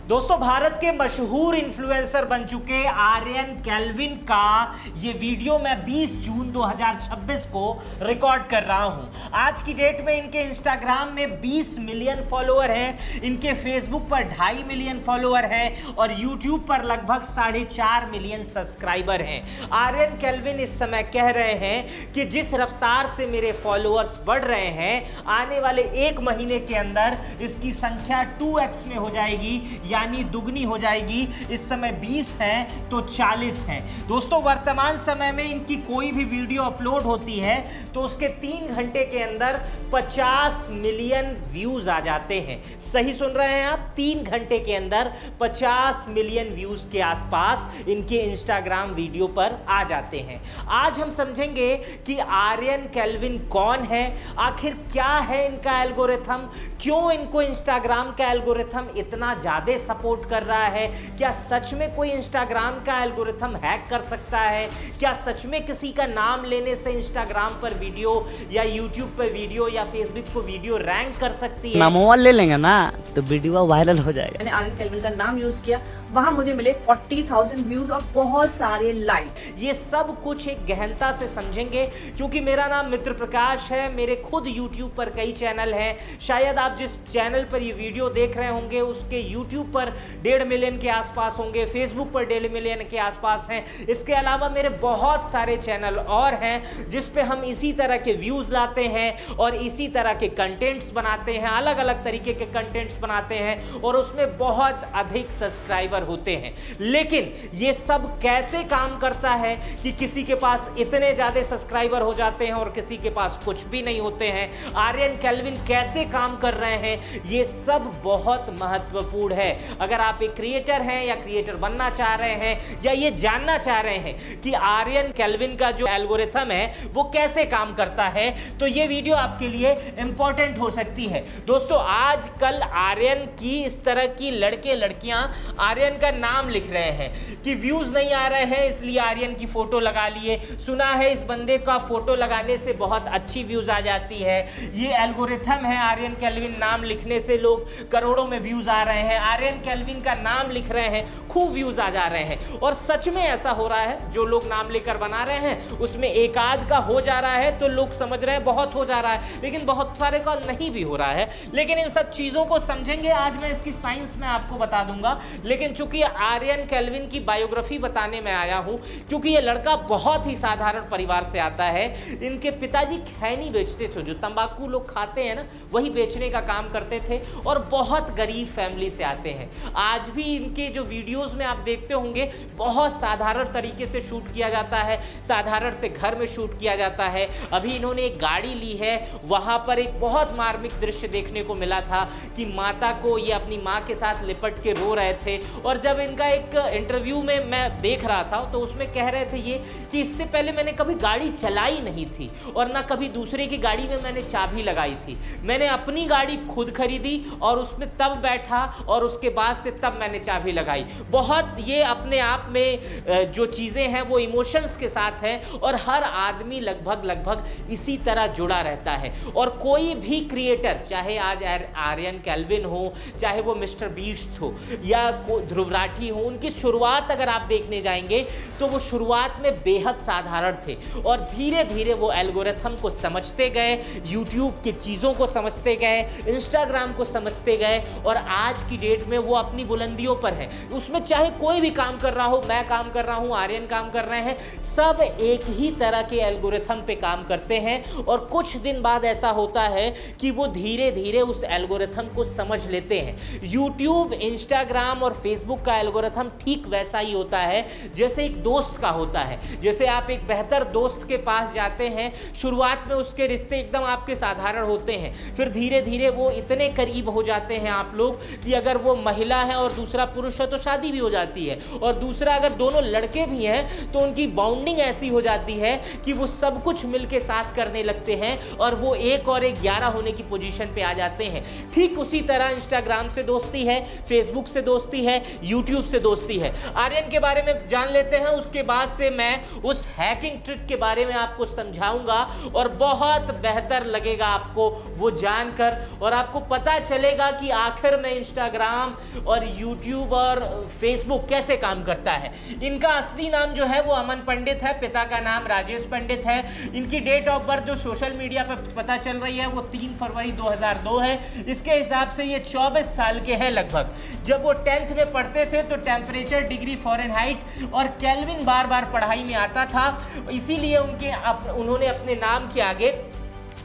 दोस्तों, भारत के मशहूर इन्फ्लुएंसर बन चुके आर्यन केल्विन का ये वीडियो मैं 20 जून 2026 को रिकॉर्ड कर रहा हूं। आज की डेट में इनके इंस्टाग्राम में 20 मिलियन फॉलोअर हैं, इनके फेसबुक पर 2.5 मिलियन फॉलोअर हैं और यूट्यूब पर लगभग 4.5 मिलियन सब्सक्राइबर हैं। आर्यन केल्विन इस समय कह रहे हैं कि जिस रफ्तार से मेरे फॉलोअर्स बढ़ रहे हैं, आने वाले 1 महीने के अंदर इसकी संख्या 2x में हो जाएगी, यानी दुगनी हो जाएगी। इस समय 20 हैं तो 40 हैं। दोस्तों, वर्तमान समय में इनकी कोई भी वीडियो अपलोड होती है तो उसके 3 घंटे के अंदर 50 मिलियन व्यूज आ जाते हैं। सही सुन रहे हैं आप, 3 घंटे के अंदर 50 मिलियन व्यूज के आसपास इनके इंस्टाग्राम वीडियो पर आ जाते हैं। आज हम समझेंगे कि आर्यन केल्विन कौन है, आखिर क्या है इनका एल्गोरिथम, क्यों इनको इंस्टाग्राम का एल्गोरिथम इतना ज्यादा सपोर्ट कर रहा है, क्या सच में कोई इंस्टाग्राम का एल्गोरिथम हैक कर सकता है, क्या सच में किसी का नाम लेने से इंस्टाग्राम पर वीडियो या यूट्यूब पर वीडियो या फेसबुक पर वीडियो रैंक कर सकती है। नामों ले लेंगे ना तो वीडियो वायरल हो जाएगा। मैंने आर्यन केल्विन का नाम यूज किया, वहां मुझे मिले 40,000 व्यूज और बहुत सारे लाइक। ये सब कुछ एक गहनता से समझेंगे क्योंकि मेरा नाम मित्र प्रकाश है, मेरे खुद YouTube पर कई चैनल हैं। शायद आप जिस चैनल पर ये वीडियो देख रहे होंगे उसके YouTube पर 1.5 मिलियन के आसपास होंगे, फेसबुक पर 1.5 मिलियन के आसपास हैं। इसके अलावा मेरे बहुत सारे चैनल और हैं जिस पे हम इसी तरह के व्यूज लाते हैं और इसी तरह के कंटेंट्स बनाते हैं, अलग अलग तरीके के कंटेंट्स बनाते हैं और उसमें बहुत अधिक सब्सक्राइबर होते हैं। लेकिन ये सब कैसे काम करता है कि किसी के पास इतने ज्यादा सब्सक्राइबर हो जाते हैं और किसी के पास कुछ भी नहीं होते हैं, आर्यन केल्विन कैसे काम कर रहे हैं, ये सब बहुत महत्वपूर्ण है। अगर आप एक क्रिएटर हैं या क्रिएटर बनना चाह रहे हैं या ये जानना चाह रहे हैं कि आर्यन केल्विन का जो एल्गोरिथम है वो कैसे काम करता है, तो ये वीडियो आपके लिए इंपॉर्टेंट हो सकती है। दोस्तों, आजकल आर्यन की इस तरह की लड़के लड़कियां आर्यन का नाम लिख रहे हैं कि व्यूज नहीं आ रहे हैं इसलिए आर्यन की फोटो लगा लिए। सुना है इस बंदे का फोटो लगाने से बहुत अच्छी व्यूज आ जाती है, ये एल्गोरिथम है, आर्यन केल्विन नाम लिखने से लोग करोड़ों में व्यूज आ रहे हैं, आर्यन केल्विन का नाम लिख रहे हैं खूब व्यूज आ जा रहे हैं। और सच में ऐसा हो रहा है, जो लोग नाम लेकर बना रहे हैं उसमें एक आध का हो जा रहा है तो लोग समझ रहे हैं बहुत हो जा रहा है, लेकिन बहुत सारे का नहीं भी हो रहा है। लेकिन इन सब चीजों को समझेंगे, आज मैं इसकी साइंस में आपको बता दूंगा। लेकिन चूंकि आर्यन केल्विन की बायोग्राफी बताने में आया हूं, क्योंकि ये लड़का बहुत ही साधारण परिवार से आता है। इनके पिताजी खैनी बेचते थे, जो तंबाकू लोग खाते हैं ना, वही बेचने का काम करते थे और बहुत गरीब फैमिली से आते हैं। आज भी इनके जो वीडियोस में आप देखते होंगे बहुत साधारण तरीके से शूट किया जाता है, साधारण से घर में शूट किया जाता है। अभी इन्होंने एक गाड़ी ली है, वहां पर एक बहुत मार्मिक दृश्य देखने को मिला था कि माता को ये अपनी मां के साथ लिपट के रो रहे थे। और जब इनका एक इंटरव्यू में मैं देख रहा था तो उसमें कह रहे थे ये कि इससे पहले मैंने कभी गाड़ी चलाई नहीं थी और ना कभी दूसरे की गाड़ी में मैंने चाबी लगाई थी। मैंने अपनी गाड़ी खुद खरीदी और उसमें तब बैठा और उसके बाद से तब मैंने चाबी लगाई। बहुत ये अपने आप में जो चीजें हैं वो इमोशंस के साथ हैं और हर आदमी लगभग इसी तरह जुड़ा रहता है। और कोई भी क्रिएटर, चाहे आज आर्यन केल्विन हो, चाहे वो मिस्टर बीस्ट हो या ध्रुव राठी हो, उनकी शुरुआत अगर आप देखने जाएंगे तो वो शुरुआत में बेहद साधारण थे और धीरे धीरे वो एल्गोरिथम को समझते गए, यूट्यूब की चीज़ों को समझते गए, इंस्टाग्राम को समझते गए और आज की डेट में वो अपनी बुलंदियों पर है। उसमें चाहे कोई भी काम कर रहा हो, मैं काम कर रहा हूँ, आर्यन काम कर रहे हैं, सब एक ही तरह के एल्गोरिथम पे काम करते हैं और कुछ दिन बाद ऐसा होता है कि वो धीरे धीरे उस एल्गोरिथम को समझ लेते हैं। यूट्यूब, इंस्टाग्राम और फेसबुक का एल्गोरिथम ठीक वैसा ही होता है जैसे एक दोस्त का होता है। जैसे आप एक बेहतर दोस्त के पास जाते हैं, शुरुआत में उसके रिश्ते एकदम आपके साधारण होते हैं, फिर धीरे धीरे वो इतने करीब हो जाते हैं आप लोग कि अगर वो महिला है और दूसरा पुरुष है तो शादी भी हो जाती है, और दूसरा अगर दोनों लड़के भी हैं तो उनकी बाउंडिंग ऐसी हो जाती है कि वो सब कुछ मिलके साथ करने लगते हैं और वो 1 और 1 11 होने की पोजीशन पे आ जाते हैं। ठीक उसी तरह इंस्टाग्राम इंस्टाग्राम से दोस्ती है, फेसबुक से दोस्ती है, यूट्यूब से दोस्ती है। आर्यन के बारे में जान लेते हैं, उसके बाद से मैं उस हैकिंग ट्रिक के बारे में आपको समझाऊंगा और बहुत बेहतर लगेगा आपको वो जानकर, और आपको पता चलेगा कि आखिर में इंस्टाग्राम और यूट्यूब और फेसबुक कैसे काम करता है। इनका असली नाम जो है वो अमन पंडित है, पिता का नाम राजेश पंडित है। इनकी डेट ऑफ बर्थ जो सोशल मीडिया पर पता चल रही है वो 3 फरवरी 2002 है। इसके हिसाब से ये 24 साल के हैं लगभग। जब वो 10th में पढ़ते थे तो टेम्परेचर, डिग्री फ़ारेनहाइट और केल्विन बार बार पढ़ाई में आता था, इसीलिए उन्होंने अपने नाम के आगे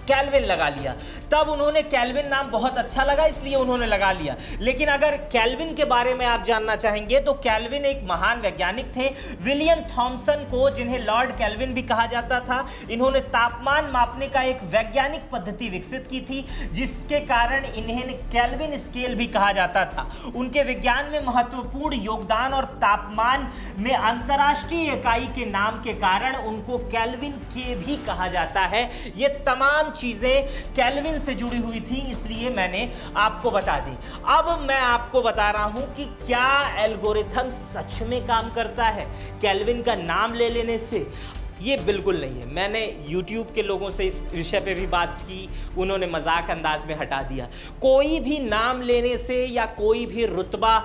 केल्विन लगा लिया। तब उन्होंने केल्विन नाम बहुत अच्छा लगा इसलिए उन्होंने लगा लिया। लेकिन अगर केल्विन के बारे में आप जानना चाहेंगे तो केल्विन एक महान वैज्ञानिक थे। विलियम थॉमसन को, जिन्हें लॉर्ड केल्विन भी कहा जाता था, इन्होंने तापमान मापने का एक वैज्ञानिक पद्धति विकसित की थी, जिसके कारण इन्हें केल्विन स्केल भी कहा जाता था। उनके विज्ञान में महत्वपूर्ण योगदान और तापमान में अंतर्राष्ट्रीय इकाई के नाम के कारण उनको केल्विन के भी कहा जाता है। ये तमाम चीजें केल्विन से जुड़ी हुई थी, इसलिए मैंने आपको बता दी। अब मैं आपको बता रहा हूं कि क्या एल्गोरिथम सच में काम करता है केल्विन का नाम ले लेने से। ये बिल्कुल नहीं है। मैंने YouTube के लोगों से इस विषय पे भी बात की, उन्होंने मजाक अंदाज में हटा दिया। कोई भी नाम लेने से या कोई भी रुतबा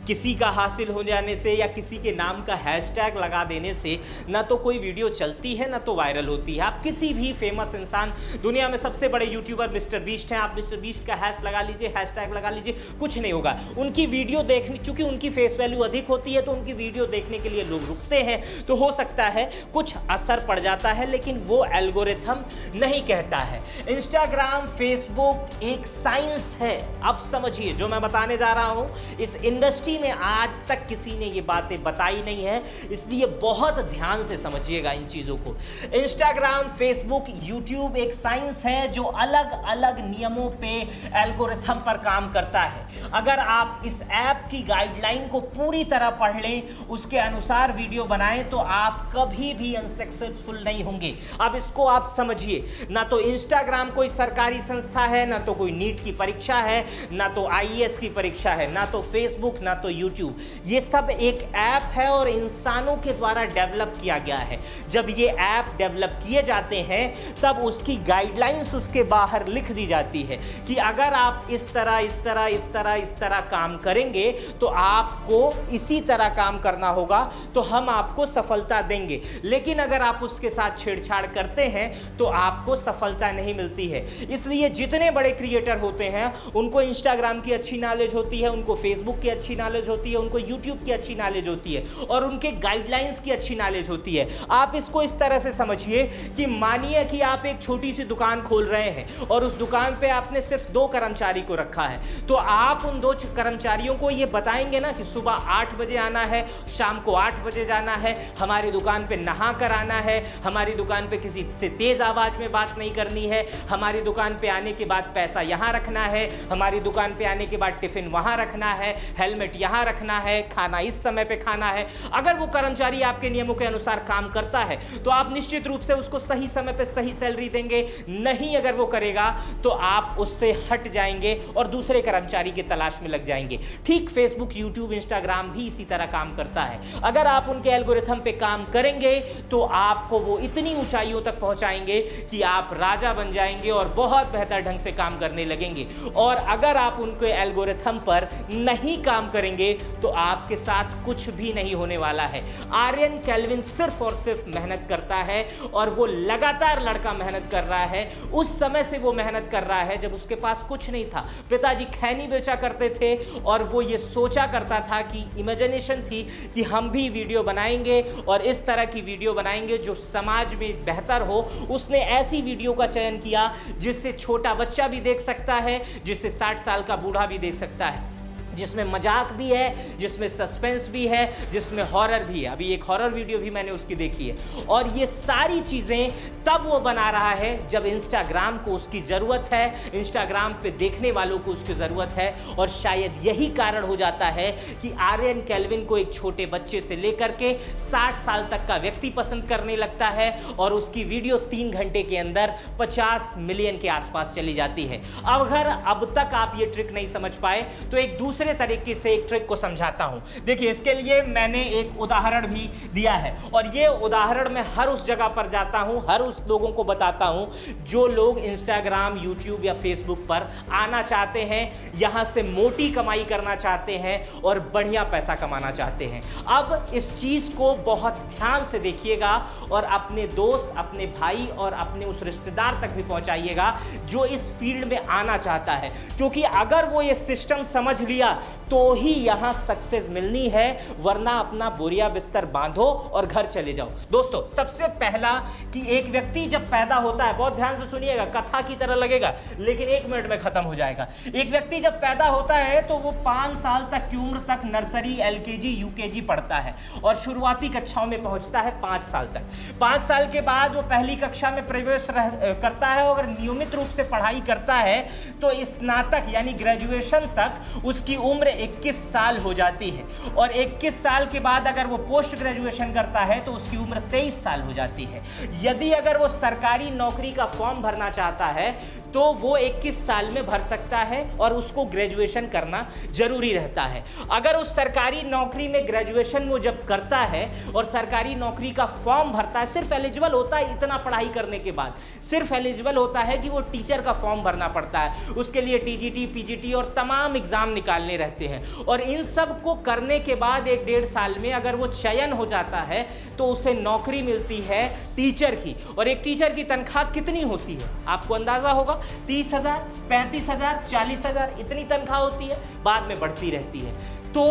किसी का हासिल हो जाने से या किसी के नाम का हैशटैग लगा देने से ना तो कोई वीडियो चलती है ना तो वायरल होती है। आप किसी भी फेमस इंसान, दुनिया में सबसे बड़े यूट्यूबर मिस्टर बीस्ट हैं, आप मिस्टर बीस्ट का हैशटैग लगा लीजिए, कुछ नहीं होगा। उनकी वीडियो देखने, चूंकि उनकी फेस वैल्यू अधिक होती है तो उनकी वीडियो देखने के लिए लोग रुकते हैं, तो हो सकता है कुछ असर पड़ जाता है, लेकिन वो एल्गोरिथम नहीं कहता है। इंस्टाग्राम, फेसबुक एक साइंस है। अब समझिए जो मैं बताने जा रहा हूं, इस इंडस्ट्री में आज तक किसी ने ये बातें बताई नहीं है, इसलिए बहुत ध्यान से समझिएगा इन चीजों को। इंस्टाग्राम, फेसबुक, यूट्यूब एक साइंस है जो अलग अलग नियमों पे, एल्गोरिथम पर काम करता है। अगर आप इस ऐप की गाइडलाइन को पूरी तरह पढ़ लें, उसके अनुसार वीडियो बनाएं, तो आप कभी भी अनसक्सेसफुल नहीं होंगे। अब इसको आप समझिए, ना तो इंस्टाग्राम कोई सरकारी संस्था है, ना तो कोई नीट की परीक्षा है, ना तो IAS की परीक्षा है, ना तो फेसबुक, ना तो यूट्यूब। ये सब एक ऐप है और इंसानों के द्वारा डेवलप किया गया है। जब ये ऐप डेवलप किए जाते हैं तब उसकी गाइडलाइंस उसके बाहर लिख दी जाती है कि अगर आप इस तरह काम करेंगे तो आपको इसी तरह काम करना होगा, तो हम आपको सफलता देंगे। लेकिन अगर आप उसके साथ छेड़छाड़ करते हैं तो आपको सफलता नहीं मिलती है। इसलिए जितने बड़े क्रिएटर होते हैं उनको इंस्टाग्राम की अच्छी नॉलेज होती है, उनको फेसबुक की अच्छी नॉलेज होती है, उनको यूट्यूब की अच्छी नॉलेज होती है और उनके गाइडलाइंस की अच्छी नॉलेज होती है। आप इसको इस तरह से समझिए कि मानिए कि आप एक छोटी सी दुकान खोल रहे हैं और उस दुकान पे आपने सिर्फ 2 कर्मचारी को रखा है, तो आप उन 2 कर्मचारियों को ये बताएंगे ना कि सुबह 8 बजे आना है, शाम को 8 बजे जाना है, हमारी दुकान पे नहा कर आना है, हमारी दुकान पे किसी से तेज आवाज में बात नहीं करनी है, हमारी दुकान पे आने के बाद पैसा यहाँ रखना है, हमारी दुकान पे आने के बाद टिफिन वहाँ रखना है, हेलमेट यहाँ रखना है, खाना इस समय पे खाना है। अगर वो कर्मचारी आपके नियमों के अनुसार काम करता है तो आप निश्चित रूप से उसको सही समय पे सही सैलरी देंगे। नहीं अगर वो करेगा तो आप उससे हट जाएंगे और दूसरे कर्मचारी की तलाश में लग जाएंगे। ठीक फेसबुक, यूट्यूब, इंस्टाग्राम भी इसी तरह काम करता है। अगर आप उनके एल्गोरिथम पे काम करेंगे तो आपको वो इतनी ऊंचाइयों तक पहुंचाएंगे कि आप राजा बन जाएंगे और बहुत बेहतर ढंग से काम करने लगेंगे। और अगर आप उनके एल्गोरिथम पर नहीं काम करेंगे तो आपके साथ कुछ भी नहीं होने वाला है। आर्यन केल्विन सिर्फ और सिर्फ मेहनत करता है और वो लगातार लड़का मेहनत कर रहा है। उस समय से वो मेहनत कर रहा है जब उसके पास कुछ नहीं था। पिताजी खैनी बेचा करते थे और वो ये सोचा करता था कि इमेजिनेशन थी कि हम भी वीडियो बनाएंगे और इस तरह की वीडियो बनाएंगे जो समाज में बेहतर हो। उसने ऐसी वीडियो का चयन किया जिससे छोटा बच्चा भी देख सकता है, जिससे 60 साल का बूढ़ा भी देख सकता है, जिसमें मजाक भी है, जिसमें सस्पेंस भी है, जिसमें हॉरर भी है। अभी एक हॉरर वीडियो भी मैंने उसकी देखी है। और ये सारी चीज़ें तब वो बना रहा है जब इंस्टाग्राम को उसकी ज़रूरत है, इंस्टाग्राम पे देखने वालों को उसकी ज़रूरत है। और शायद यही कारण हो जाता है कि आर्यन केल्विन को एक छोटे बच्चे से लेकर के 60 साल तक का व्यक्ति पसंद करने लगता है और उसकी वीडियो 3 घंटे के अंदर 50 मिलियन के आसपास चली जाती है। अगर अब तक आप ये ट्रिक नहीं समझ पाए तो एक दूसरे तरीके से एक ट्रिक को समझाता हूं। देखिए, इसके लिए मैंने एक उदाहरण भी दिया है और ये उदाहरण मैं हर उस जगह पर जाता हूं, हर उस लोगों को बताता हूं जो लोग इंस्टाग्राम, यूट्यूब या फेसबुक पर आना चाहते हैं, यहां से मोटी कमाई करना चाहते हैं और बढ़िया पैसा कमाना चाहते हैं। अब इस चीज को बहुत ध्यान से देखिएगा और अपने दोस्त, अपने भाई और अपने उस रिश्तेदार तक भी पहुंचाइएगा जो इस फील्ड में आना चाहता है, क्योंकि अगर वो ये सिस्टम समझ लिया तो ही यहां सक्सेस मिलनी है, वरना अपना बोरिया बिस्तर बांधो और घर चले जाओ। दोस्तों, सबसे पहला कि एक व्यक्ति जब पैदा होता है, बहुत ध्यान से सुनिएगा, कथा की तरह लगेगा लेकिन 1 मिनट में खत्म हो जाएगा। एक व्यक्ति जब पैदा होता है तो वो 5 साल तक की उम्र तक नर्सरी, LKG, UKG पढ़ता है और शुरुआती कक्षाओं में पहुंचता है 5 साल तक। 5 साल के बाद वो पहली कक्षा में प्रवेश करता है और नियमित रूप से पढ़ाई करता है तो स्नातक यानी ग्रेजुएशन तक उसकी उम्र 21 साल हो जाती है और 21 साल के बाद अगर वो पोस्ट ग्रेजुएशन करता है तो उसकी उम्र 23 साल हो जाती है। यदि अगर वो सरकारी नौकरी का फॉर्म भरना चाहता है तो वो 21 साल में भर सकता है और उसको ग्रेजुएशन करना जरूरी रहता है। अगर उस सरकारी नौकरी में ग्रेजुएशन वो जब करता है और सरकारी नौकरी का फॉर्म भरता है, सिर्फ एलिजिबल होता है इतना पढ़ाई करने के बाद, सिर्फ एलिजिबल होता है कि वो टीचर का फॉर्म भरना पड़ता है, उसके लिए TGT, PGT और तमाम एग्जाम निकालने रहते हैं और इन सब को करने के बाद 1-1.5 साल में अगर वो चयन हो जाता है तो उसे नौकरी मिलती है टीचर की। और एक टीचर की तनख्वाह कितनी होती है आपको अंदाजा होगा, 30,000, 35,000, 40,000 इतनी तनख्वाह होती है, बाद में बढ़ती रहती है। तो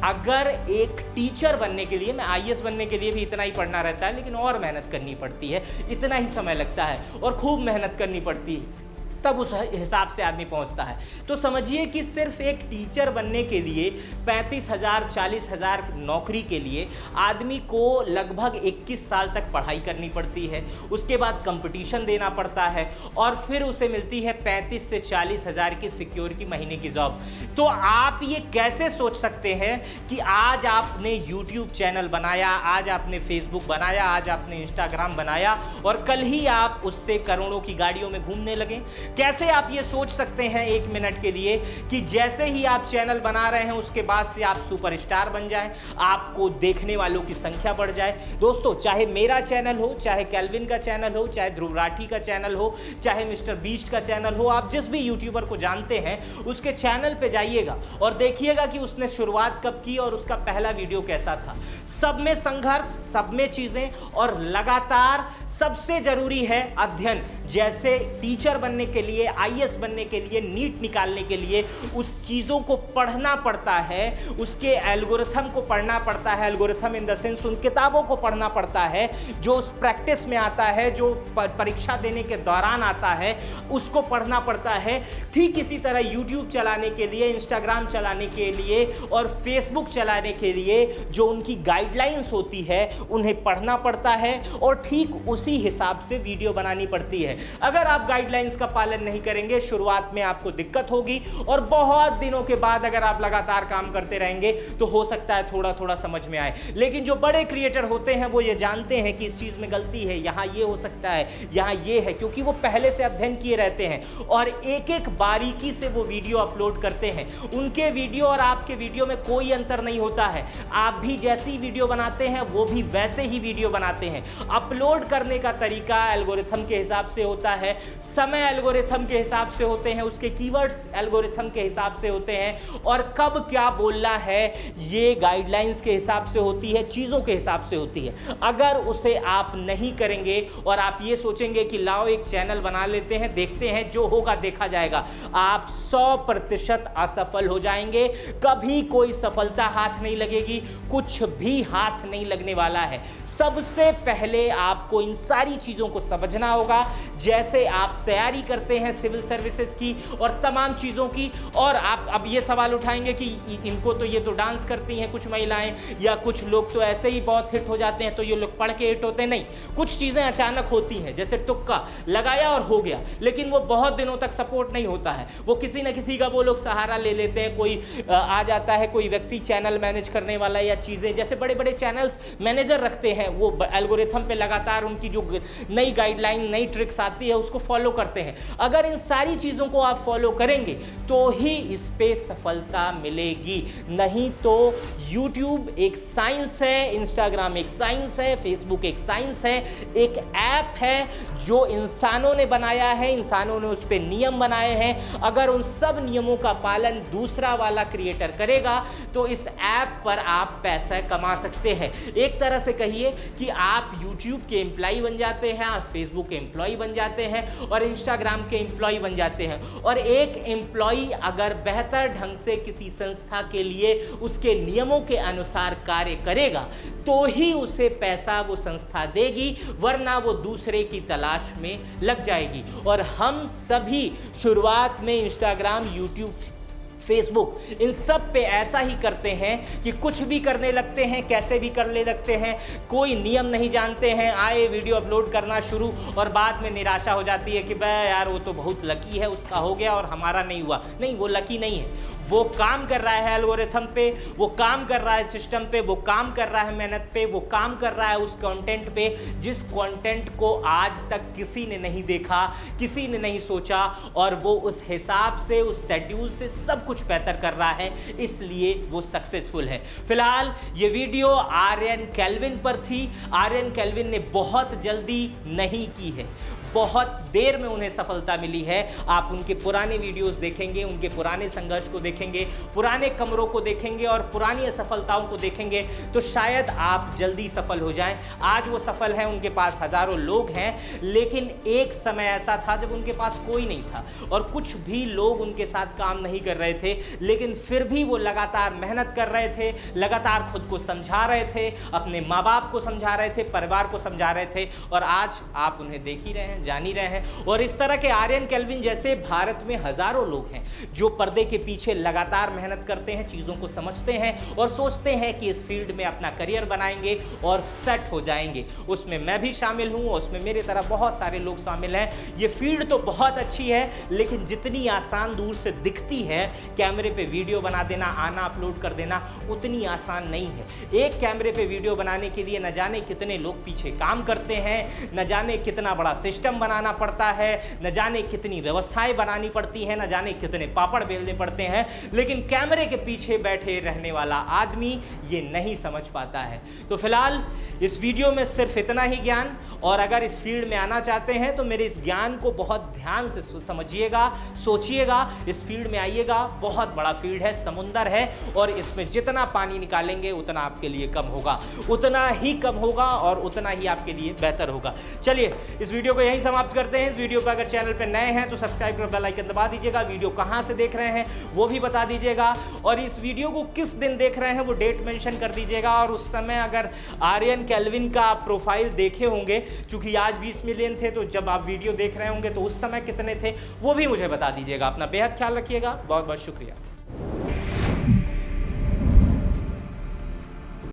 अगर एक टीचर बनने के लिए, मैं IAS बनने के लिए भी इतना ही पढ़ना रहता है लेकिन और मेहनत करनी पड़ती है, इतना ही समय लगता है और खूब मेहनत करनी पड़ती है, तब उस हिसाब से आदमी पहुंचता है। तो समझिए कि सिर्फ एक टीचर बनने के लिए 35,000, 40,000 नौकरी के लिए आदमी को लगभग 21 साल तक पढ़ाई करनी पड़ती है, उसके बाद कंपटीशन देना पड़ता है और फिर उसे मिलती है 35 से 40,000 की सिक्योर की महीने की जॉब। तो आप ये कैसे सोच सकते हैं कि आज आपने YouTube चैनल बनाया, आज आपने फेसबुक बनाया, आज आपने इंस्टाग्राम बनाया और कल ही आप उससे करोड़ों की गाड़ियों में घूमने लगे? कैसे आप ये सोच सकते हैं 1 मिनट के लिए कि जैसे ही आप चैनल बना रहे हैं उसके बाद से आप सुपरस्टार बन जाएं, आपको देखने वालों की संख्या बढ़ जाए? दोस्तों, चाहे मेरा चैनल हो, चाहे केल्विन का चैनल हो, चाहे ध्रुव राठी का चैनल हो, चाहे मिस्टर बीस्ट का चैनल हो, आप जिस भी यूट्यूबर को जानते हैं उसके चैनल पे जाइएगा और देखिएगा कि उसने शुरुआत कब की और उसका पहला वीडियो कैसा था। सब में संघर्ष, सब में चीजें और लगातार सबसे जरूरी है अध्ययन। जैसे टीचर बनने के लिए, IAS बनने के लिए, नीट निकालने के लिए उस चीज़ों को पढ़ना पड़ता है, उसके एल्गोरिथम को पढ़ना पड़ता है, एल्गोरिथम इन द सेंस उन किताबों को पढ़ना पड़ता है जो उस प्रैक्टिस में आता है, जो परीक्षा देने के दौरान आता है, उसको पढ़ना पड़ता है। ठीक इसी तरह यूट्यूब चलाने के लिए, इंस्टाग्राम चलाने के लिए और फेसबुक चलाने के लिए जो उनकी गाइडलाइंस होती है उन्हें पढ़ना पड़ता है और ठीक उसी हिसाब से वीडियो बनानी पड़ती है। अगर आप गाइडलाइंस का पालन नहीं करेंगे, शुरुआत में आपको दिक्कत होगी और बहुत दिनों के बाद अगर आप लगातार काम करते रहेंगे तो हो सकता है थोड़ा थोड़ा समझ में आए। लेकिन जो बड़े क्रिएटर होते हैं वो ये जानते हैं कि इस चीज में गलती है, यहां ये हो सकता है, यहां ये है, क्योंकि वो पहले से अध्ययन किए रहते हैं और एक एक बारीकी से वो वीडियो अपलोड करते हैं। उनके वीडियो और आपके वीडियो में कोई अंतर नहीं होता है। आप भी जैसी वीडियो बनाते हैं वो भी वैसे ही वीडियो बनाते हैं। अपलोड करने का तरीका एल्गोरिथम के हिसाब से होता है, समय एल्गोरिथम के हिसाब से होते हैं, उसके कीवर्ड्स एल्गोरिथम के हिसाब से होते हैं और कब क्या बोलना है ये गाइडलाइंस के हिसाब से होती है, चीज़ों के हिसाब से होती है। अगर उसे आप नहीं करेंगे और आप ये सोचेंगे कि लाओ एक चैनल बना लेते हैं, देखते हैं जो होगा देखा जाएगा, आप 100% असफल हो जाएंगे। कभी कोई सफलता हाथ नहीं लगेगी, कुछ भी हाथ नहीं लगने वाला है। सबसे पहले आपको इन सारी चीज़ों को समझना होगा। जैसे आप तैयारी करते करते हैं सिविल सर्विसेज की और तमाम चीज़ों की। और आप अब ये सवाल उठाएंगे कि इनको तो ये तो डांस करती हैं कुछ महिलाएं, या कुछ लोग तो ऐसे ही बहुत हिट हो जाते हैं तो ये लोग पढ़ के हिट होते हैं। नहीं, कुछ चीज़ें अचानक होती हैं, जैसे तुक्का लगाया और हो गया, लेकिन वो बहुत दिनों तक सपोर्ट नहीं होता है। वो किसी न किसी का वो लोग सहारा ले लेते हैं। कोई आ जाता है, कोई व्यक्ति चैनल मैनेज करने वाला, या चीज़ें जैसे बड़े बड़े चैनल्स मैनेजर रखते हैं, वो एल्गोरिथम पे लगातार उनकी जो नई गाइडलाइन, नई ट्रिक्स आती है उसको फॉलो करते हैं। अगर इन सारी चीज़ों को आप फॉलो करेंगे तो ही इस पे सफलता मिलेगी, नहीं तो यूट्यूब एक साइंस है, इंस्टाग्राम एक साइंस है, फेसबुक एक साइंस है, एक ऐप है जो इंसानों ने बनाया है, इंसानों ने उस पर नियम बनाए हैं। अगर उन सब नियमों का पालन दूसरा वाला क्रिएटर करेगा तो इस ऐप पर आप पैसा कमा सकते हैं। एक तरह से कहिए कि आप यूट्यूब के एम्प्लॉय बन जाते हैं, आप फेसबुक के एम्प्लॉय बन जाते हैं और इंस्टाग्राम के एम्प्लॉय बन जाते हैं। और एक एम्प्लॉय अगर बेहतर ढंग से किसी संस्था के लिए उसके नियमों के अनुसार कार्य करेगा तो ही उसे पैसा वो संस्था देगी, वरना वो दूसरे की तलाश में लग जाएगी। और हम सभी शुरुआत में इंस्टाग्राम, यूट्यूब, फेसबुक, इन सब पे ऐसा ही करते हैं कि कुछ भी करने लगते हैं, कैसे भी करने लगते हैं, कोई नियम नहीं जानते हैं, आए वीडियो अपलोड करना शुरू और बाद में निराशा हो जाती है कि भाई यार वो तो बहुत लकी है, उसका हो गया और हमारा नहीं हुआ। नहीं, वो लकी नहीं है, वो काम कर रहा है एल्गोरिथम पे, वो काम कर रहा है सिस्टम पे, वो काम कर रहा है मेहनत पे, वो काम कर रहा है उस कंटेंट पे जिस कंटेंट को आज तक किसी ने नहीं देखा, किसी ने नहीं सोचा, और वो उस हिसाब से, उस शेड्यूल से सब कुछ बेहतर कर रहा है, इसलिए वो सक्सेसफुल है। फिलहाल ये वीडियो आर्यन केल्विन पर थी। आर्यन केल्विन ने बहुत जल्दी नहीं की है, बहुत देर में उन्हें सफलता मिली है। आप उनके पुराने वीडियोस देखेंगे, उनके पुराने संघर्ष को देखेंगे, पुराने कमरों को देखेंगे और पुरानी असफलताओं को देखेंगे तो शायद आप जल्दी सफल हो जाएं। आज वो सफल हैं, उनके पास हजारों लोग हैं, लेकिन एक समय ऐसा था जब उनके पास कोई नहीं था और कुछ भी लोग उनके साथ काम नहीं कर रहे थे, लेकिन फिर भी वो लगातार मेहनत कर रहे थे, लगातार खुद को समझा रहे थे, अपने माँ बाप को समझा रहे थे, परिवार को समझा रहे थे, और आज आप उन्हें देख ही रहे हैं, जान ही रहे हैं। और इस तरह के आर्यन केल्विन जैसे भारत में हजारों लोग हैं जो पर्दे के पीछे लगातार मेहनत करते हैं, चीज़ों को समझते हैं और सोचते हैं कि इस फील्ड में अपना करियर बनाएंगे और सेट हो जाएंगे। उसमें मैं भी शामिल हूं, उसमें मेरे तरह बहुत सारे लोग शामिल हैं। ये फील्ड तो बहुत अच्छी है, लेकिन जितनी आसान दूर से दिखती है, कैमरे पे वीडियो बना देना, आना, अपलोड कर देना, उतनी आसान नहीं है। एक कैमरे पे वीडियो बनाने के लिए न जाने कितने लोग पीछे काम करते हैं, न जाने कितना बड़ा सिस्टम बनाना पड़ता है, न जाने कितनी व्यवस्थाएं बनानी पड़ती हैं, न जाने कितने पापड़ बेलने पड़ते हैं, लेकिन कैमरे के पीछे बैठे रहने वाला आदमी ये नहीं समझ पाता है। तो फिलहाल इस वीडियो में सिर्फ इतना ही ज्ञान, और अगर इस फील्ड में आना चाहते हैं तो मेरे इस ज्ञान को बहुत ध्यान से समझिएगा, सोचिएगा, इस फील्ड में आइएगा। बहुत बड़ा फील्ड है, समुंदर है, और इसमें जितना पानी निकालेंगे उतना आपके लिए कम होगा, उतना ही कम होगा और उतना ही आपके लिए बेहतर होगा। चलिए इस वीडियो को यहीं समाप्त करते हैं। इस वीडियो पर अगर चैनल पर नए हैं तो सब्सक्राइब कर बेल आइकन दबा दीजिएगा। वीडियो कहां से देख रहे हैं वो भी बता दीजिएगा, और इस वीडियो को किस दिन देख रहे हैं वो डेट मेंशन कर दीजिएगा। और उस समय अगर आर्यन केल्विन का आप प्रोफाइल देखे होंगे, चूंकि आज 20 मिलियन थे, तो जब आप वीडियो देख रहे होंगे तो उस समय कितने थे वो भी मुझे बता दीजिएगा। अपना बेहद ख्याल रखिएगा। बहुत बहुत शुक्रिया।